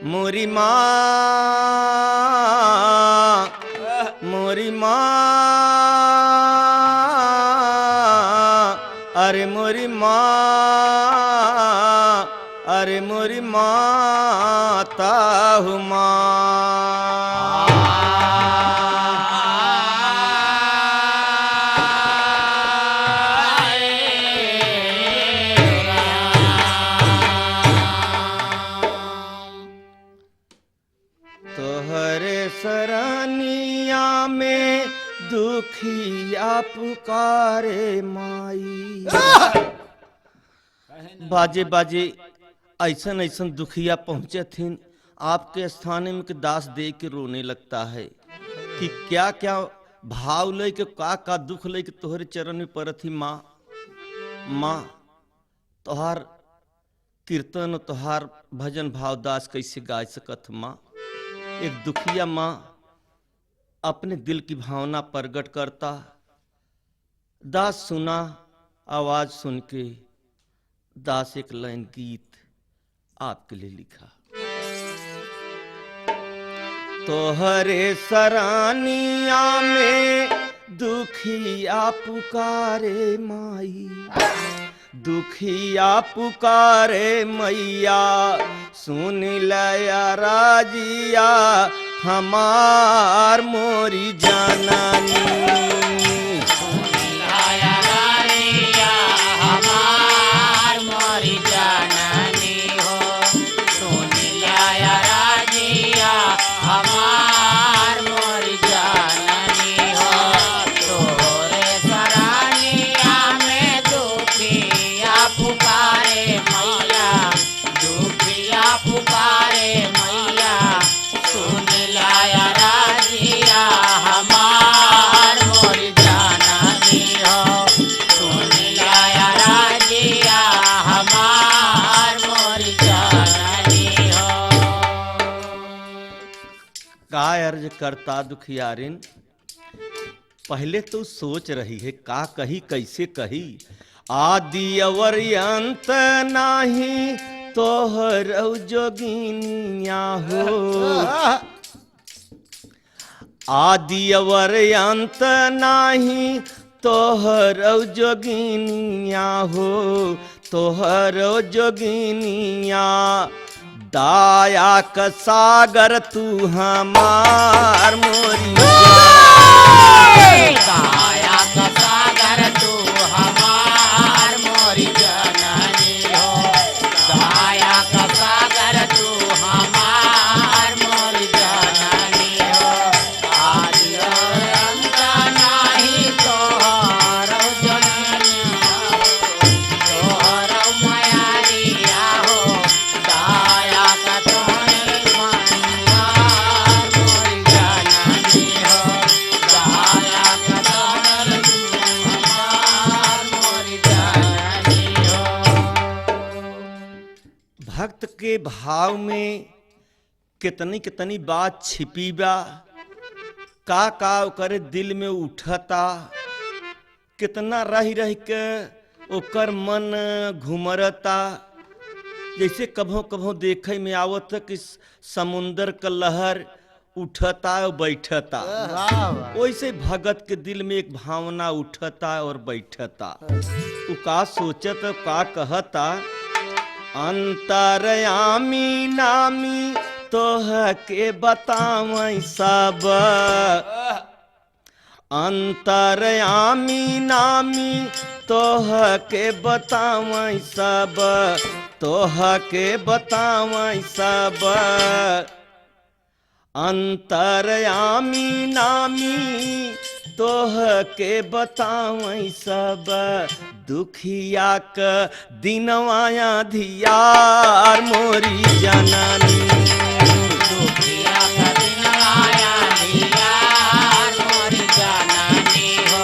मोरी माँ मोरी माँ अरे मोरी माँ अरे मोरी माता हूँ माँ। तोहरे सरनिया में दुखिया पुकारे माई। बाजे बाजे ऐसन ऐसन दुखिया पहुँचे थिन आपके स्थान में के दास दे के रोने लगता है कि क्या क्या भाव ले के का दुख ले के तोहरे चरण में परत ही माँ। माँ तोहार कीर्तन तोहार भजन भाव दास कैसे गा सकत माँ। एक दुखिया माँ अपने दिल की भावना प्रकट करता। दास सुना आवाज सुन के दास एक लाइन गीत आपके लिए लिखा। तोहरे सरानिया में दुखिया पुकारे माई दुखिया पुकारे मैया सुन लया राजिया हमार मोरी जाननी। सुन लया राजिया हमार मोरी जाननी हो। सुन लया राजिया हमार मोरी जाननी हो। तोरे सरानिया में दुखिया पुकारे मैया दुखिया पुकारे मैया सुन लया राजिया हमार मोरी जाननी हो। सुन लया राजिया हमार मोरी जाननी हो। का अर्ज करता दुखियारिन पहले तो सोच रही है का कही कैसे कही। आदि अवर अंत नाही तोहर जोगिनिया हो। आदि अवर अंत नाही तोहर जोगिनिया हो। तोहर जोगिनिया दाया का सागर तू हमार मोरी काया का सागर तू हमार मोरी जननी हो। काया का सागर तू हमार मोरी जननी हो। आदि अंत नाही तोहर जननी तोहर मायारिया हो। काया का तोहर हमार मोरी जननी हो। काया का तोहर हमार मोरी जननी हो। भक्त के भाव में कितनी कितनी बात छिपी बा। का ओकर दिल में उठता कितना रह रह के ओकर मन घुमरता। जैसे कभों कभों देखे में आवत कि समुंदर का लहर उठता और बैठता वैसे भगत के दिल में एक भावना उठता और बैठता। उ का सोचत का कहता अंतरयामी नामी तोह के बतावै सब। अंतरयामी नामी तोह के बतावै सब। तोह के बतावै सब। अंतरयामी नामी तोह के बतावै सब। दुखिया क दिनवाया धियार मोरी जननी। दुखिया का दिन आया नियार मोरी जननी हो।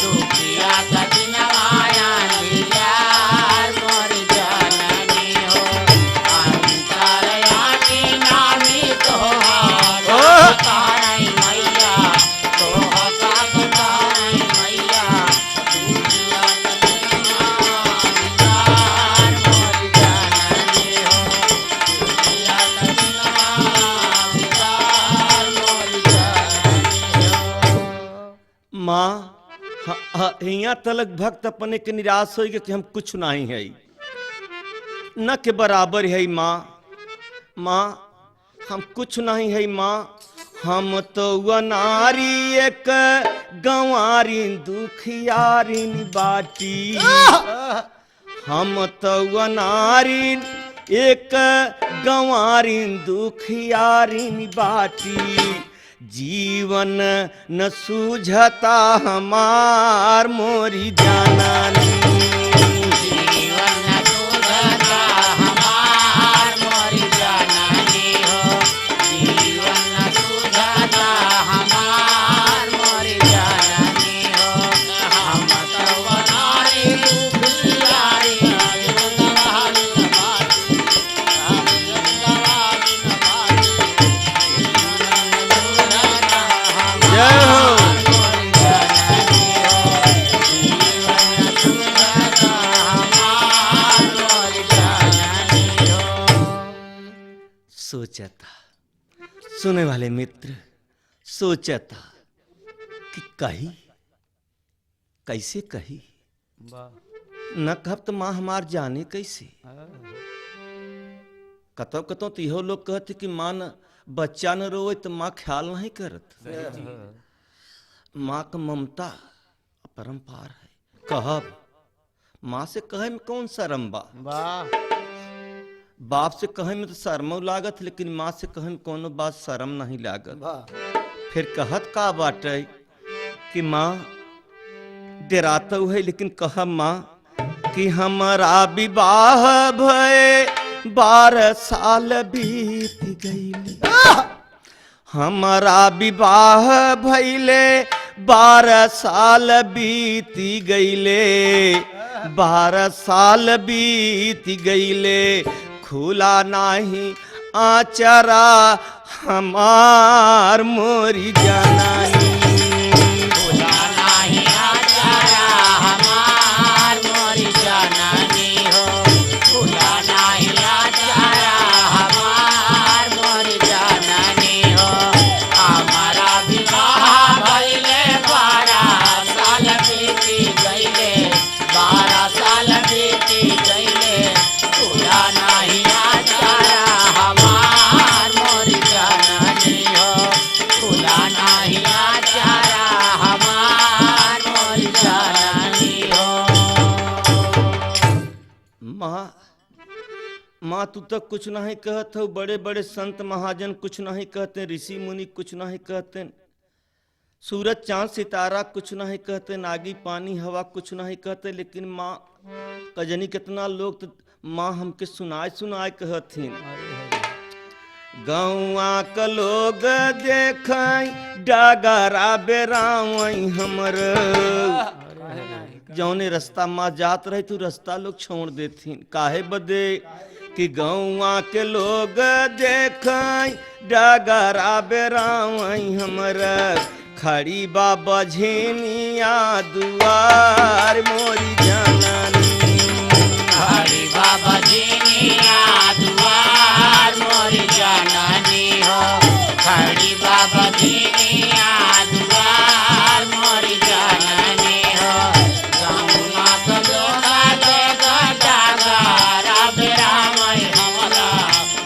दुखिया का दिन आया नियार मोरी जननी हो। अंतरयामी नामी तोहार पुकारै मैया तोहका पुकारै मैया। दुखिया का दिन आया नियार मोरी जननी हो। हिया तलक भक्त अपने के निराश हो कि हम कुछ नहीं है न के बराबर है माँ। माँ हम कुछ नहीं है माँ, हम तो नारी एक गंवारी दुखियारी बाटी। हम तो नारी एक गंवारी दुखियारी बाटी। जीवन न सूझता हमार मोरी जाननी। जीवन न सूझता हमार मोरी जाननी हो। जीवन न सूझता हमार मोरी जाननी हो। हम तो नारी दुखियारी गंवारी बाटी। हम गंवारी बाटी। जय हो। सोचता सुने वाले मित्र, सोचता कि कही कैसे कही न कब तो माँ हमार जाने कैसे। कतो कतो तो इहो लोग कहते कि माँ न बच्चा न रोए तो माँ ख्याल नहीं करत। माँ का ममता अपरंपार है। कहब माँ से कहे में कौन शर्म बा। बाप से कहे में तो शर्मो लागत, लेकिन माँ से कहे में कोनो बात शर्म नहीं लागत। फिर कहत का बाटे कि माँ डराता है, लेकिन कह माँ कि हमारा विवाह भय 12 साल बीत गई। हमारा विवाह भइले 12 साल बीती गईले। 12 साल बीत गईले, खुला नाही आचरा हमार मोरी जाननी। खुला नाही आचरा हमार मोरी जाननी हो। खुला नाही आचरा हमार मोरी जाननी हो। हमारा विवाह भइले 12 साल बीती गईले। 12 साल बीती गईले, खुला नाही आचरा हमार मोरी जाननी हो। खुला नाही आचरा हमार मोरी जाननी हो। माँ तू तक कुछ नहीं कहत हो। बड़े बड़े संत महाजन कुछ नहीं कहते, ऋषि मुनि कुछ नहीं कहते, सूरज चांद सितारा कुछ नहीं कहते, नागी पानी हवा कुछ नहीं कहते, लेकिन माँ कजनी कितना लोग तो माँ हमके सुनाए सुनाए कहथिन। गौआ का लोग देख डगरा बेरावई हमर। जौने रास्ता माँ जात रही तू रास्ता लोग छोड़ देथिन। काहे बदे कि गौआ के लोग देख डगरा बेरावई हमर। खड़ी बाबा झेनिया दुआर मोरी जाननी। खड़ी बाबा झेनिया दुआर मोरी जाननी हो। खड़ी बाबा झेनिया दुआर मोरी जाननी हो। गौआ का लोग देख डगरा बेरावई हमरा।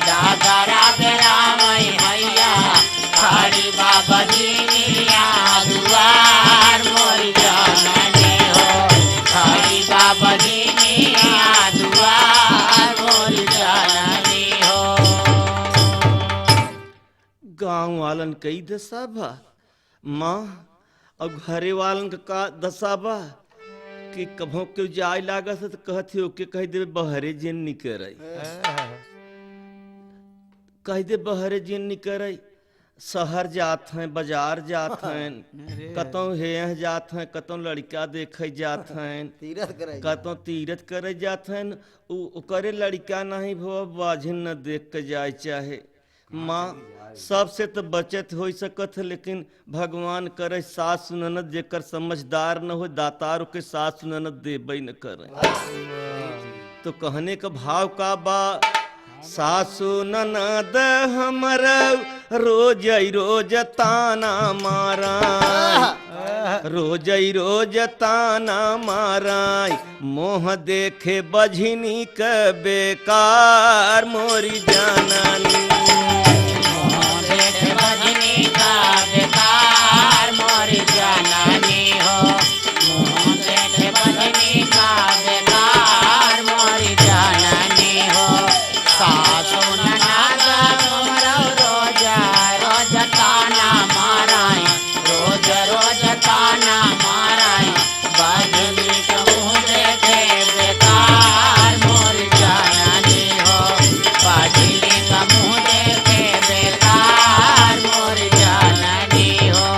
डगरा बेरावई हैया। खड़ी बाबा झेनिया दुआर मोरी जाननी हो। खड़ी बाबा झेनिया दुआर मोरी जाननी हो। गाँव वालन कई दशा बा माँ, और घरे वालन का दशा बा कि कभों के जाय लागत तो कहते ओके कह दे बहरे जिन निकर। कह दे बहरे जिन निकर। शहर जात हैं, बाजार जात हैं, कतों हे जात हैं, कतों लड़का देखे जात हैं, कतों तीरथ करे जात हैं। करे लड़का नहीं भो बाझिन न देख के जाए चाहे। माँ सबसे तो बचत हो सकत है, लेकिन भगवान करे सास ननद जेकर समझदार न हो दातार के सास ननद देबई न करे। तो कहने का भाव का बा सासु ननद हमर रोज रोज ताना मारा। रोज ताना माराई मोह देखे बझनी क बेकार मोरी जाननी देख बजनी का बेकार मोर जाननी हो मुँह देख बजनी का बेकार मोर जाननी हो सासु ननद तुमरो रोज रोज ताना माराई रोज ताना माराई बजनी का मुँह देखे बेकार मोर जाननी हो बजनी का मुँह देखे बेकार मोर जाननी हो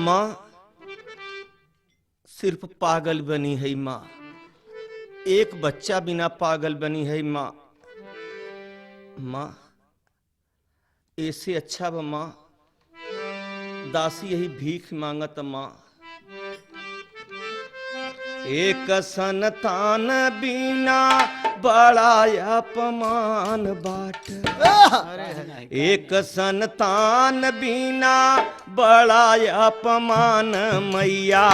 माँ सिर्फ पागल बनी है माँ एक बच्चा बिना पागल बनी है माँ ऐसे अच्छा बा माँ दासी यही भीख मांगत माँ एक संतान बिना बड़ा अपमान बाट एक संतान बिना बड़ा अपमान मैया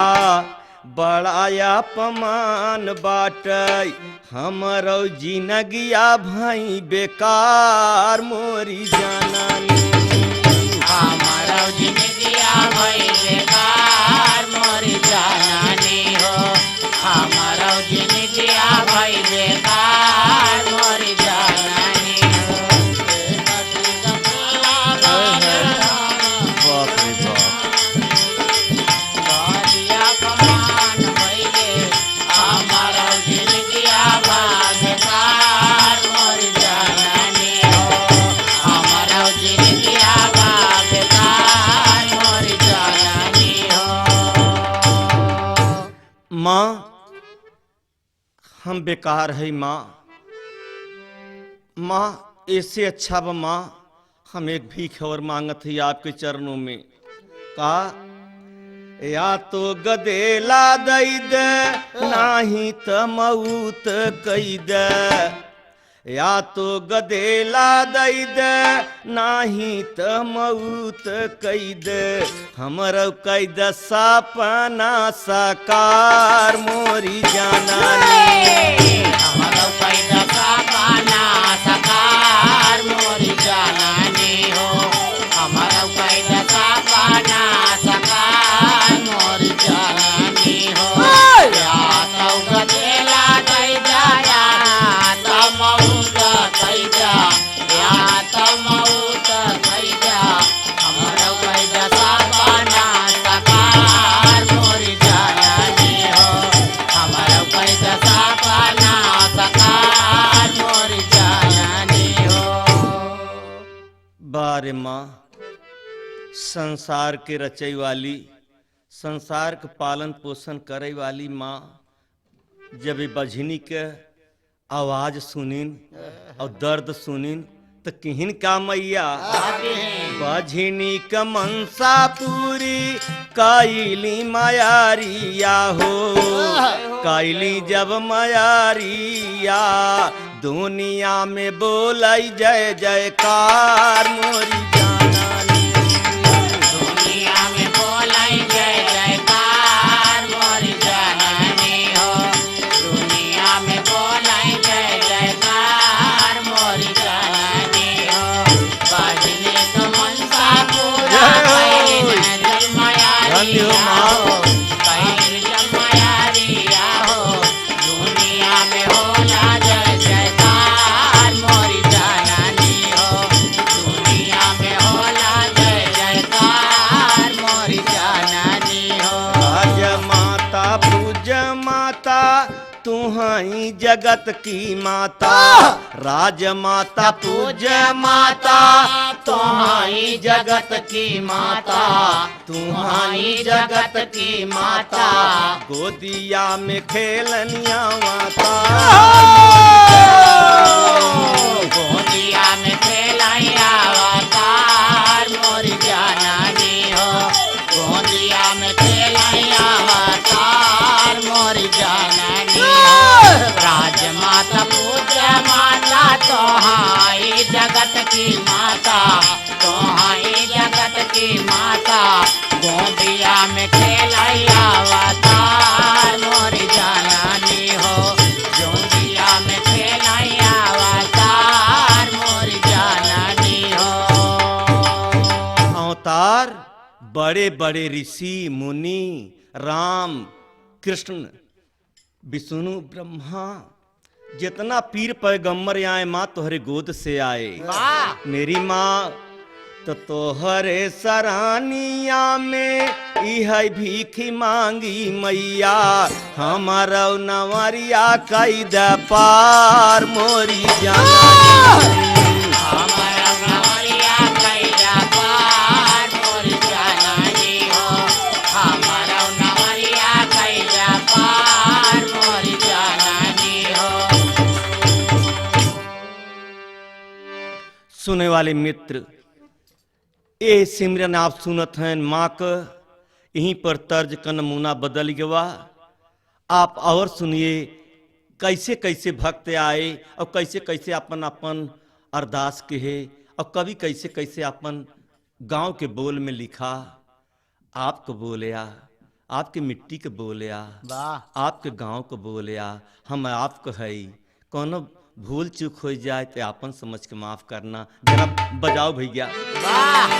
बड़ा अपमान बाट हमरो जिनगिया भाई बेकार मोरी जाननी हमारा जिंदगिया भई बेकार मोर जाननी हो हमारा जिंदगिया भई बेकार मोर जाननी हो बाप रे बाप बारिया कमान भइले हमारा जिंदगिया भई बेकार मोर जाननी हो हमारा जिंदगिया भई बेकार मोर जाननी हो माँ हम बेकार है माँ ऐसे अच्छा बा माँ हम एक भीख और मांगत है आपके चरणों में का या तो गदेला दई दे नाही त मऊत कई दे या तो गदेला दई दे नाही त मऊत कई दे हमर कई द सपना साकार मोरी जाननी हमारा पैदा का पाना सकार मोर जाननी हो हमारा पैदा का पाना सकार मोर जाननी हो या तो गदेला दई जाया तो मऊत कई जा या तो मऊत कई जा हमारा पैदा का पाना सकार मोर जाननी हो हमारा पैदा का पाना सकार मोर जाननी हो बारे माँ संसार के रचई वाली संसार के पालन पोषण करे वाली माँ जब ये बझनी के आवाज सुनिन और दर्द सुनिन तो किहिन का मैया बझनी का मनसा पूरी काइली मायारिया हो काइली जब मायारिया दुनिया में बोलाई जय जयकार मोरी जाननी दुनिया में बोलाई जय जयकार मोर जाननी हो दुनिया में बोलाई जय जयकार मोर जाननी हो बजने तो मनसा पूरा कैल जल मायारिया हो कैल जल मायारिया हो दुनिया में होला जय जयकार मोर जाननी हो दुनिया में होला जय जयकार मोर जाननी हो राज माता पूज माता तुहाई जगत की माता राज माता पूज माता तुहाई जगत की माता तुहाई जगत की माता गोदिया में खेलनिया माता गोदिया में खेलाया अवतार मोर जाननी हो गोदिया में खेलाया अवतार मोर जाननी हो राजमाता पूजा माता तोहाई जगत की माता तोहाई जगत की माता गोंदिया में खेलैया अवतार मोरी जननी हो गोंदिया में खेलैया अवतार मोरी जननी हो। अवतार बड़े बड़े ऋषि मुनि राम कृष्ण विष्णु ब्रह्मा जितना पीर पैगंबर आए माँ तोहरे गोद से आए। वाह मेरी माँ तो तोहरे सरानिया में इह भीखी मांगी मैया हमारा नवरिया कैद पार मोरी जननी। हमारा नवरिया कैदा पार मोरी जननी हो हमारा नवरिया कैदा पार मोरी जननी हो। सुने वाले मित्र ये सिमरन आप सुनत हैं माँ का यहीं पर तर्ज का नमूना बदल गया। आप और सुनिए कैसे कैसे भक्त आए और कैसे कैसे अपन अपन अरदास कहे और कभी कैसे कैसे अपन गांव के बोल में लिखा। आपको बोलिया आपके मिट्टी के बोलिया वाह आपके गांव को बोलिया हम आपको है कोनो भूल चूक हो जाए तो आपन समझ के माफ करना। जरा बजाओ भैया। वाह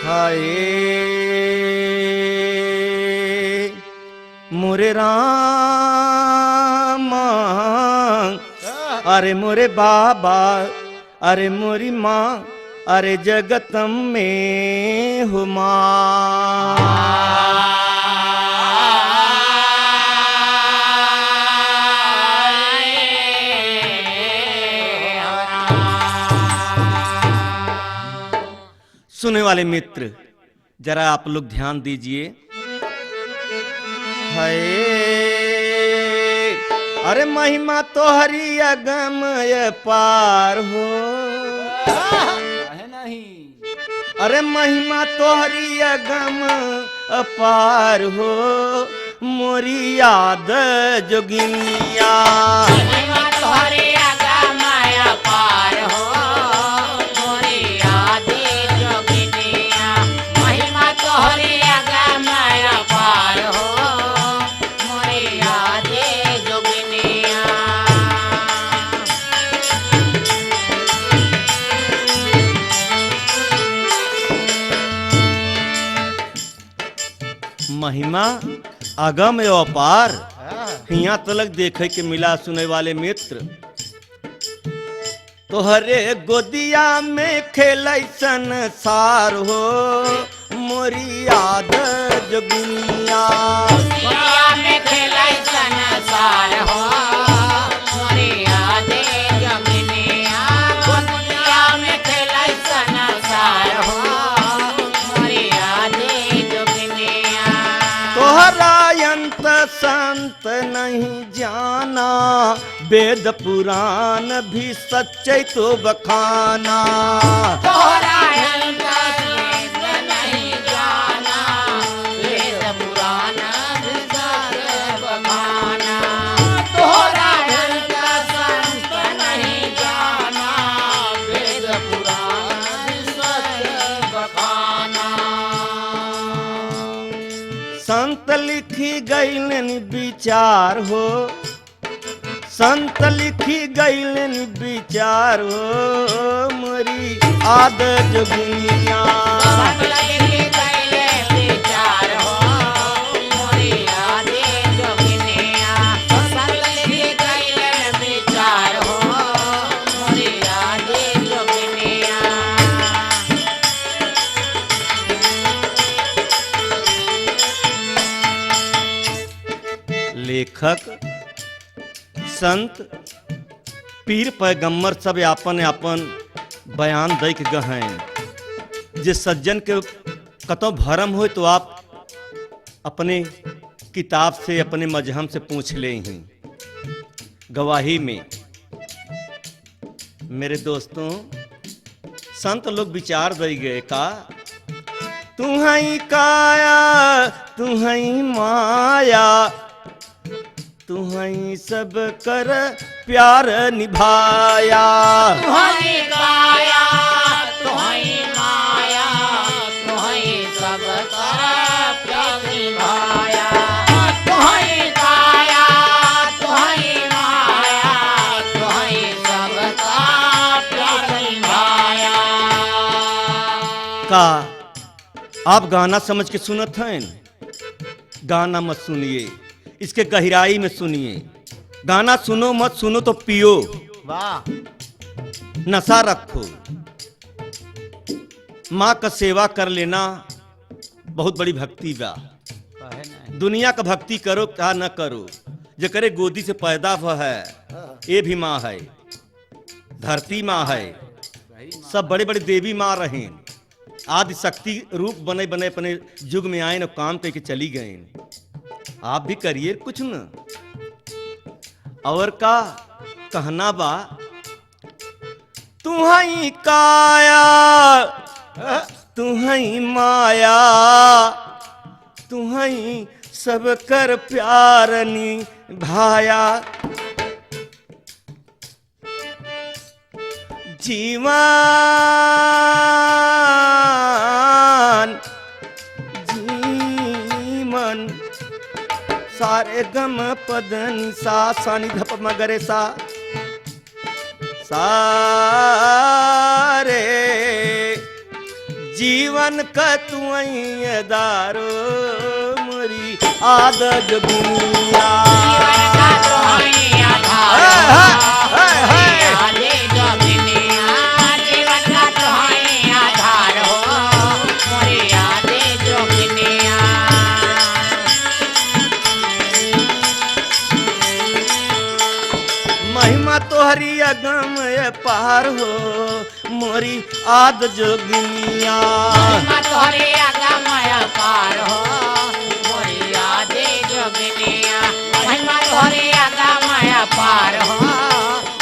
हाय मोरे राम अरे मोरे बाबा अरे मोरी माँ अरे जगतम में हो माँ। सुने वाले मित्र जरा आप लोग ध्यान दीजिए। हाय अरे महिमा तो हरि अगमय पार हो है नहीं अरे महिमा तो हरि अगम अपार हो मोरी याद जोगिनिया। महिमा तोहरे अगमय पार हो मोरी याद जोगिनिया महिमा तोहरे अगमय पार हो मोरी याद जोगिनिया। महिमा अगम एवं अपार यहाँ तलक देखे के मिला। सुने वाले मित्र तोहरे गोदिया में खेलै संसार हो मोरी याद जोगिनिया। दुनिया में खेलै संसार हो मोरी याद जोगिनिया दुनिया में खेलै संसार हो मोरी याद जोगिनिया। तोहरा अंत संत नहीं जाना वेद पुराण भी सच्चे तो बखाना। तोहरा अंत संत नहीं जाना वेद पुराण भी सच्चे बखाना। तोहरा अंत संत नहीं जाना वेद पुराण भी सच्चे बखाना। संत लिखी गईलन विचार हो संत लिखी गईलन विचार हो मोरी आद जोगिनिया। लेखक संत पीर पैगम्बर सब आपन आपन बयान दे के गहें। जे सज्जन के कतो भरम हो तो आप अपने किताब से अपने मजहब से पूछ ले ही गवाही में। मेरे दोस्तों संत लोग विचार दे गए का तुम्हारी काया तुम्हारी माया तुम्हारी सब कर प्यार निभाया। तुम्हारी काया तुम्हारी माया तुम्हारी सब कर प्यार निभाया। तुम्हारी काया तुम्हारी माया तुम्हारी सब का प्यार निभाया। का आप गाना समझ के सुनत हैं? गाना मत सुनिए, इसके गहराई में सुनिए। गाना सुनो मत सुनो तो पियो, वाह नशा रखो। माँ का सेवा कर लेना बहुत बड़ी भक्ति बा। दुनिया का भक्ति करो क्या न करो, जो करे गोदी से पैदा हुआ है ये भी माँ है, धरती माँ है, सब बड़े बड़े देवी माँ रहे, आदि शक्ति रूप बने बने अपने युग में आए न काम करके चली गए। आप भी करिए कुछ न। और का कहना बा तुम्हारी काया तुम्हारी माया तुम्हारी सब कर प्यार निभाया। जीवन सारे गम पदन सा सानी धप मगरे सा सारे जीवन का तुई दारो मोरी आदत दुनिया। महिमा तोहरी अगम पार हो मोरी आद जोगिनिया। महिमा तोहरी अगम पार हो मोरी आद जोगिनिया। महिमा तोहरी अगम पार हो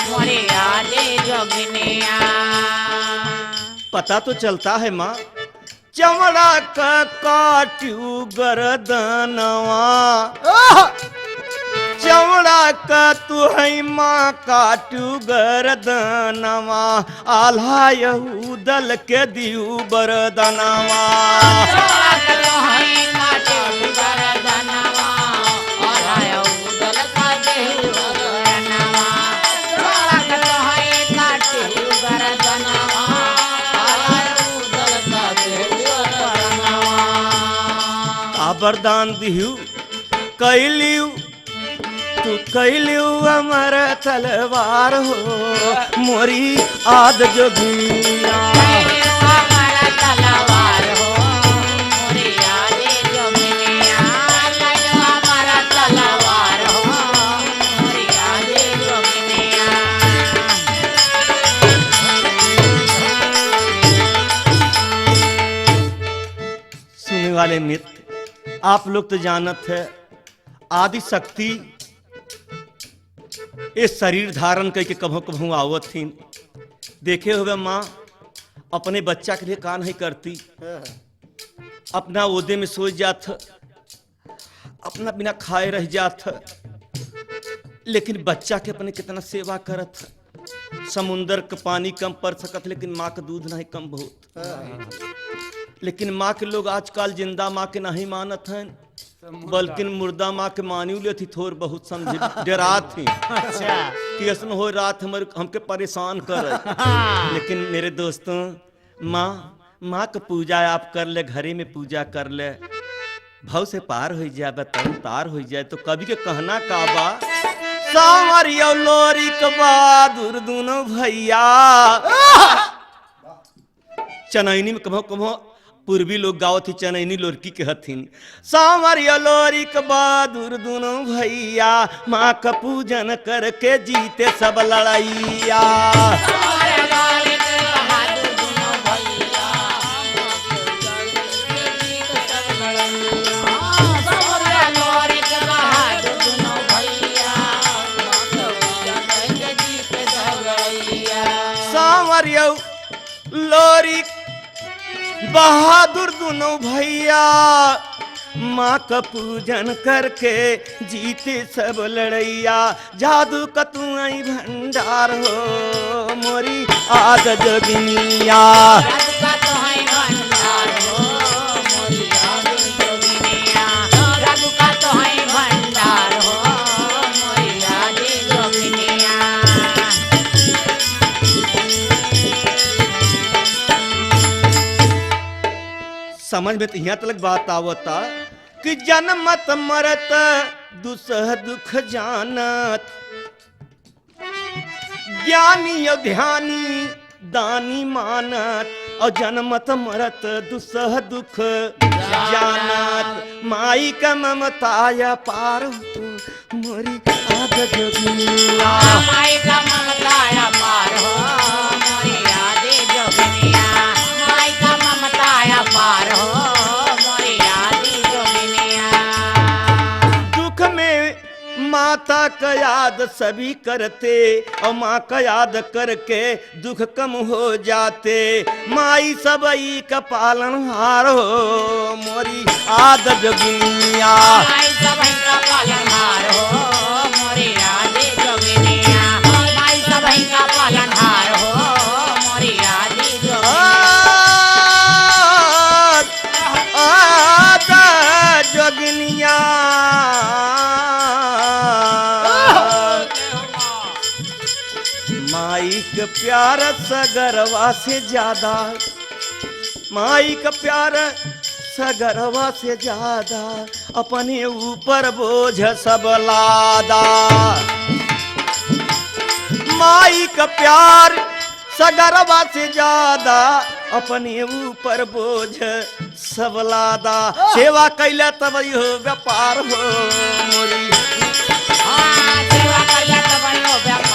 मोरी आद जोगिनिया। पता तो चलता है माँ चमड़ा का काटू गर्दनवा, चमड़ा का तू है माँ काटू गर्दनवा, आल्हा यहूदल के दियू बरदनवा। वरदान दिहू कैलियू तू कैलियू अमर तलवार हो मोरी आद जोगिया। सुनने वाले मित्र आप लोग तो जानत है आदि शक्ति इस शरीर धारण करके कभों कभों आवत थी। देखे हुए माँ अपने बच्चा के लिए का नहीं करती, अपना ओदे में सो जात, अपना बिना खाए रह जात, लेकिन बच्चा के अपने कितना सेवा करत। समुंदर का पानी कम पड़ सकत लेकिन माँ का दूध नहीं कम बहुत। लेकिन माँ के लोग आजकल जिंदा माँ के नहीं मानत हैं, बल्कि मुर्दा माँ के मानी ले थी थोड़ बहुत समझ डरा थी कि ऐसा हो रात हमके परेशान कर। लेकिन मेरे दोस्तों माँ का पूजा आप कर ले, घरे में पूजा कर ले, भाव से पार हो जाए, बताओ तार हो जाए। तो कभी के कहना काबा सामरिया लोरी के बहादुर दोनों भैया चनैनी में कभो कभो पूर्वी लोग गावत ही चनैनी लोरकी के हथिन। सांवरिया लोरी के बहादुर दोनों भैया, माँ का पूजन करके जीते सब लड़ैया। सांवरिया लोरी बहादुर दोनों भैया, माँ का पूजन करके जीते सब लड़ैया। जादू का तू आई भंडार हो मोरी आद जोगिनिया। समझ में तो यहाँ तक बात आवता कि जन्मत मरत दुसह दुख जानत, ज्ञानी और ध्यानी दानी मानत, और जन्मत मरत दुसह दुख जानत। माई का ममताया पार हो मोरी आद जोगिनिया। माई का ममताया पार हो मोरी आद जोगिनिया। माई का ममताया पार हो मोरी आद जोगिनिया। दुख में माता का याद सभी करते, और माँ का याद करके दुख कम हो जाते। माई सबई का पालनहार हो मोरी आद जोगिनिया। माई सबई का पालनहार हो मोरी आद जोगिनिया। माई सबई का पालनहार हो मोरी आद जोगिनिया। आद जोगिनिया माई का प्यार सगरवा से ज्यादा, माई का प्यार सगरवा से ज्यादा, अपने ऊपर बोझ सब लादा। माई का प्यार सगरवा से ज्यादा, अपने ऊपर बोझ सब लादा। सेवा कैला तब हो व्यापार हो मोरी। सेवा कैला तब हो व्यापार